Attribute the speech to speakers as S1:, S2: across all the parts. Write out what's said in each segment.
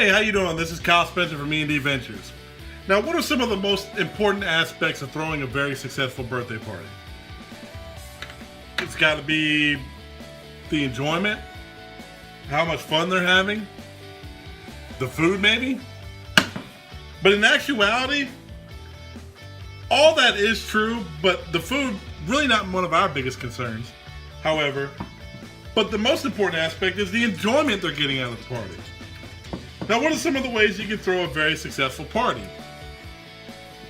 S1: Hey, how you doing? This is Kyle Spencer from Avengers. Now, what are some of the most important aspects of throwing a very successful birthday party? It's got to be the enjoyment, how much fun they're having, the food maybe. But in actuality, all that is true, but the food really not one of our biggest concerns. However, but the most important aspect is the enjoyment they're getting out of the party. Now, what are some of the ways you can throw a very successful party?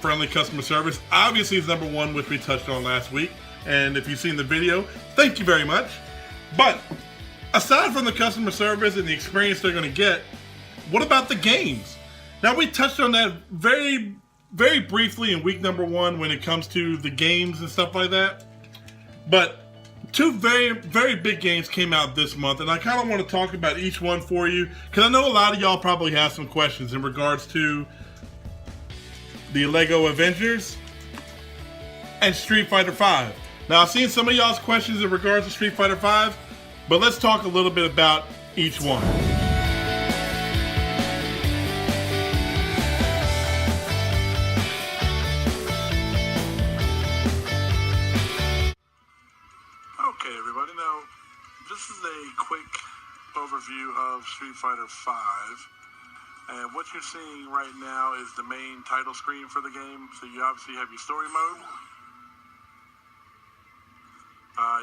S1: Friendly customer service obviously is number one, which we touched on last week. And if you've seen the video, thank you very much. But aside from the customer service and the experience they're going to get, what about the games? Now, we touched on that very, very briefly in week number one when it comes to the games and stuff like that. But two very, very big games came out this month, and I kind of want to talk about each one for you because I know a lot of y'all probably have some questions in regards to the Lego Avengers and Street Fighter V. Now, I've seen some of y'all's questions in regards to Street Fighter V, but let's talk a little bit about each one.
S2: Okay, everybody, now this is a quick overview of Street Fighter V, and what you're seeing right now is the main title screen for the game. So you obviously have your story mode.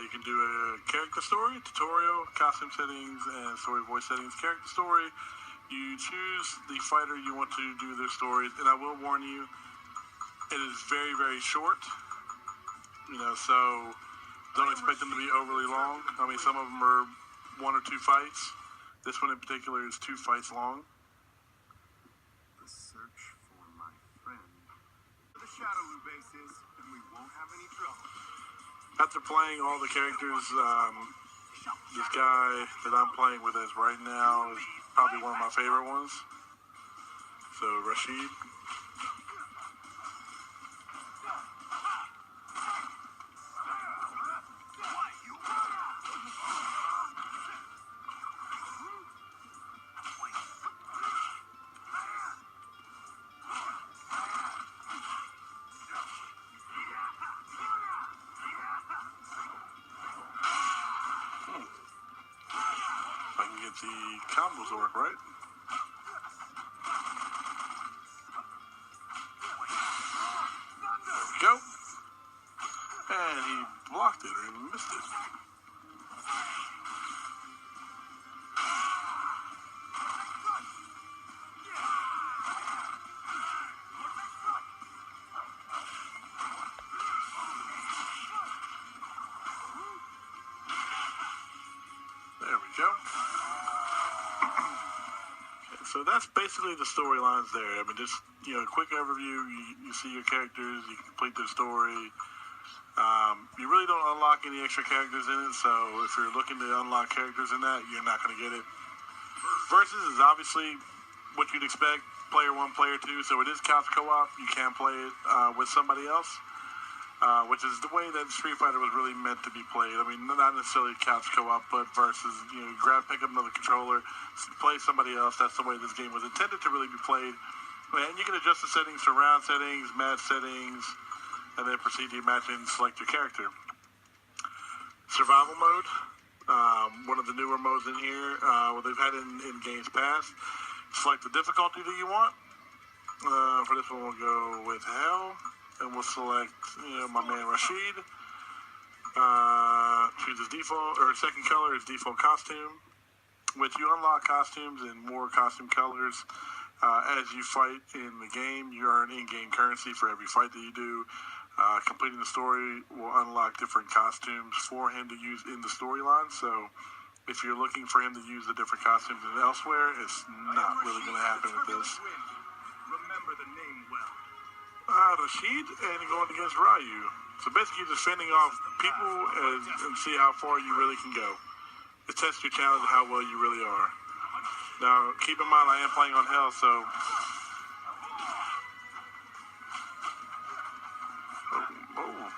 S2: You can do a character story, tutorial, costume settings, and story voice settings. Character story, you choose the fighter you want to do their stories, and I will warn you, it is very, very short. So don't expect them to be overly long. I mean, some of them are 1 or 2 fights. This one in particular is 2 fights long.
S3: The search for my friend. The Shadow Loop bases, and we won't have any trouble.
S2: After playing all the characters, this guy that I'm playing with as right now is probably one of my favorite ones. So, Rashid. The combos work, right? There we go. And he blocked it, or he missed it. There we go. So that's basically the storylines there. I mean, just, a quick overview. You see your characters, you complete their story. You really don't unlock any extra characters in it, so if you're looking to unlock characters in that, you're not going to get it. Versus is obviously what you'd expect, player 1, player 2, so it is couch co-op. You can play it with somebody else, which is the way that Street Fighter was really meant to be played. I mean, not necessarily couch co-op, but versus, pick up another controller, play somebody else. That's the way this game was intended to really be played. And you can adjust the settings to round settings, match settings, and then proceed to match and select your character. Survival mode, one of the newer modes in here, what they've had in games past. Select the difficulty that you want. For this one, we'll go with Hell. And we'll select, my man Rashid. Choose his default, or second color is default costume, which you unlock costumes and more costume colors as you fight in the game. You earn in-game currency for every fight that you do. Completing the story will unlock different costumes for him to use in the storyline. So if you're looking for him to use the different costumes elsewhere, it's not really going to happen with this.
S3: Remember the name well.
S2: Rashid and going against Ryu. So basically just fending off people and see how far you really can go. It tests your challenge of how well you really are. Now, keep in mind I am playing on Hell, so... Oh.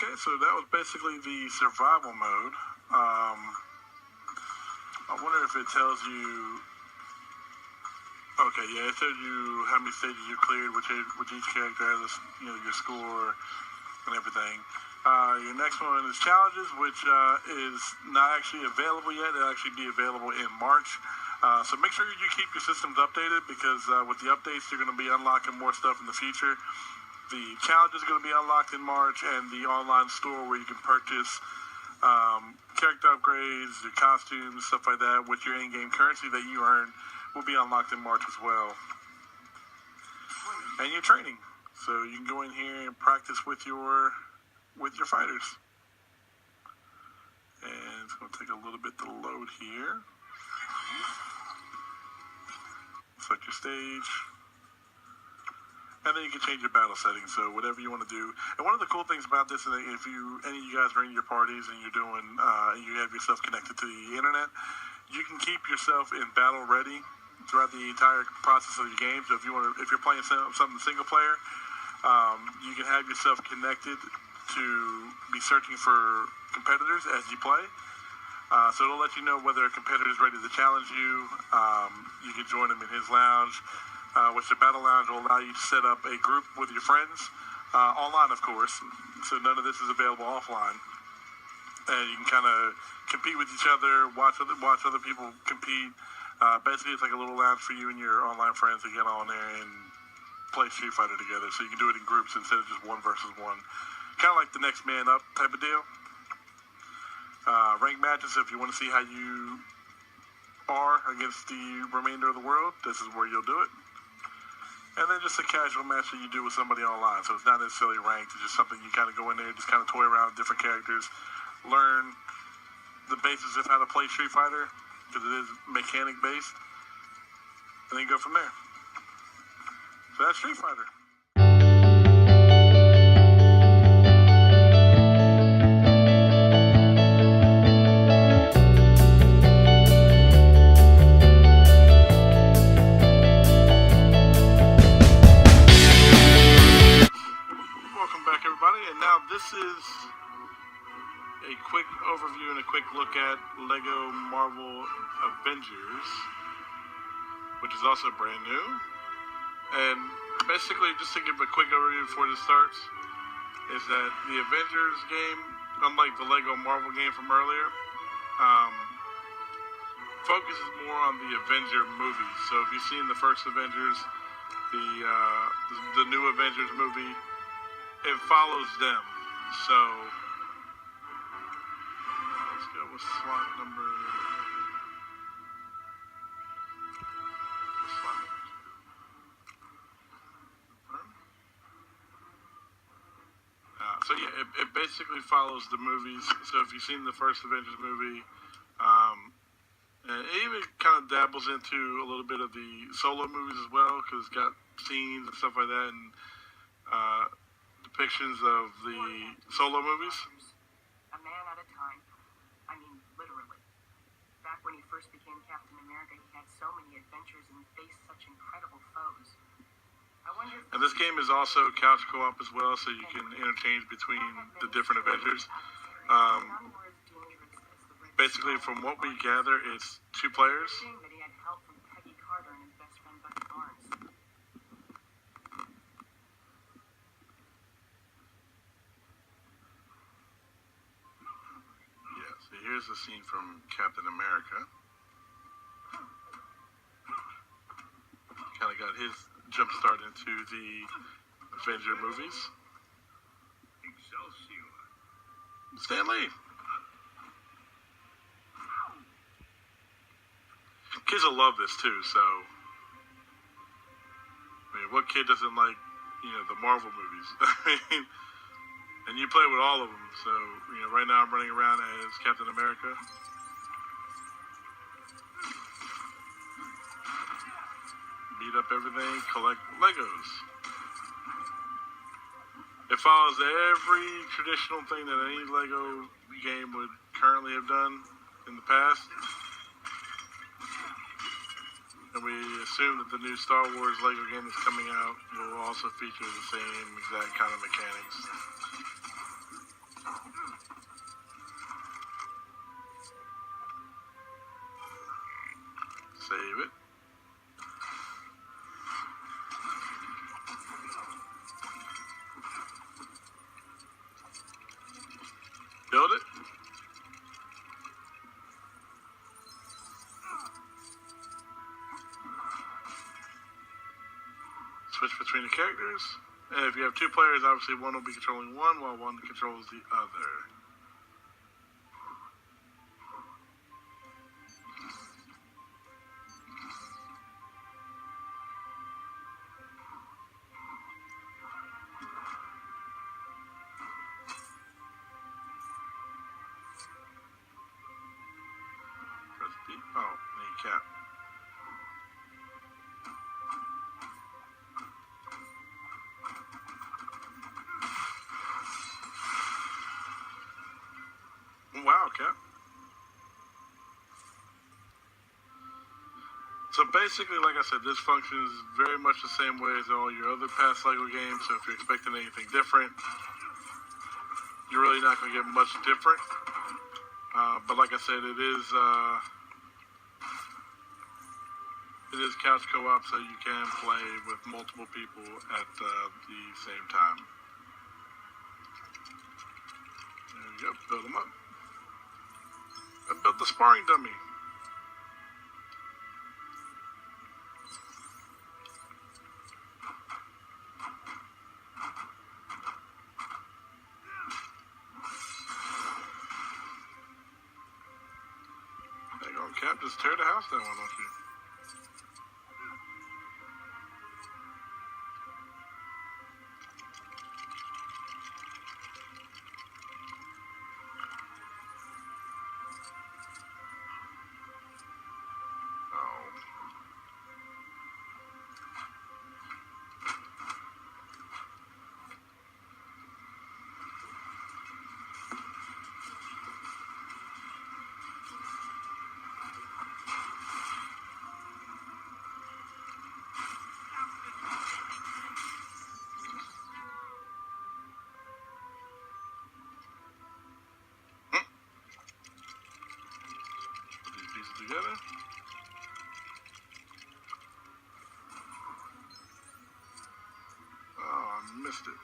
S2: Okay, so that was basically the survival mode. I wonder if it tells you. Okay, yeah, it tells you how many stages you cleared, which each character has, your score and everything. Your next one is challenges, which is not actually available yet. It'll actually be available in March. So make sure you keep your systems updated because with the updates, you're going to be unlocking more stuff in the future. The challenge is going to be unlocked in March, and the online store where you can purchase character upgrades, your costumes, stuff like that, with your in-game currency that you earn will be unlocked in March as well. And your training. So you can go in here and practice with your fighters. And it's going to take a little bit to load here. Select your stage. And then you can change your battle settings, so whatever you want to do. And one of the cool things about this is that if any of you guys are in your parties and you're doing, you have yourself connected to the internet, you can keep yourself in battle ready throughout the entire process of your game. So if you're playing something single player, you can have yourself connected to be searching for competitors as you play. So it'll let you know whether a competitor is ready to challenge you. You can join him in his lounge. Which the Battle Lounge will allow you to set up a group with your friends, online of course, so none of this is available offline. And you can kind of compete with each other, watch other people compete. Basically, it's like a little lounge for you and your online friends to get on there and play Street Fighter together, so you can do it in groups instead of just one versus one. Kind of like the next man up type of deal. Ranked matches, if you want to see how you are against the remainder of the world, this is where you'll do it. And then just a casual match that you do with somebody online. So it's not necessarily ranked. It's just something you kind of go in there, just kind of toy around with different characters, learn the basics of how to play Street Fighter, because it is mechanic based, and then go from there. So that's Street Fighter. And now this is a quick overview and a quick look at Lego Marvel Avengers, which is also brand new. And basically, just to give a quick overview before this starts, is that the Avengers game, unlike the Lego Marvel game from earlier, focuses more on the Avenger movies. So if you've seen the first Avengers, the new Avengers movie, it follows them. So let's go with slot number 2. So yeah, it basically follows the movies. So if you've seen the first Avengers movie, and it even kind of dabbles into a little bit of the solo movies as well, because it's got scenes and stuff like that, and depictions of the solo movies.
S4: A man at a time. I mean, literally. Back when he first became Captain America, he had so many adventures and faced such incredible foes. I wonder if
S2: And this game is also couch co-op as well, so you can interchange between the different Avengers. Basically, from what we gather, it's 2 players.
S4: that he had help from Peggy Carter and his best friend Bucky Barnes.
S2: Yeah, so here's the scene from Captain America. Kind of got his jump start into the Avenger movies.
S3: Excelsior.
S2: Stan Lee. Kids will love this too, so I mean, what kid doesn't like, the Marvel movies? And you play with all of them, so right now I'm running around as Captain America. Beat up everything, collect Legos. It follows every traditional thing that any Lego game would currently have done in the past. And we assume that the new Star Wars Lego game that's coming out will also feature the same exact kind of mechanics. switch between the characters. And if you have two players, obviously one will be controlling one while one controls the other. Press B. Oh, need cap. Wow, Cap. So basically, like I said, this functions very much the same way as all your other past LEGO games. So if you're expecting anything different, you're really not going to get much different. But like I said, it is couch co-op, so you can play with multiple people at the same time. There you go, build them up. I built the sparring dummy. There you go, Cap. Just tear the house down, why don't you? Together. Oh, I missed it.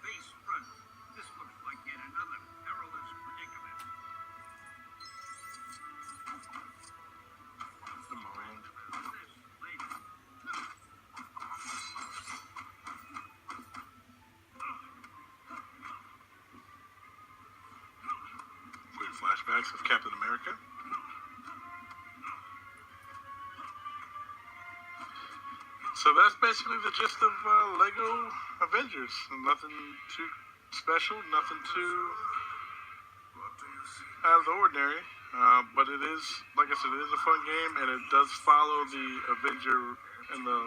S3: Base front. This looks like yet another perilous predicament.
S2: Come on.
S3: This lady.
S2: Quick flashbacks of Captain America. So that's basically the gist of LEGO Avengers. Nothing too special, nothing too out of the ordinary. But it is, like I said, it is a fun game, and it does follow the Avenger and the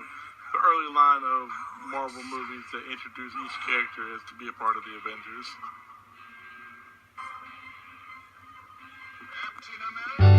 S2: early line of Marvel movies that introduce each character as to be a part of the Avengers.
S3: Captain America.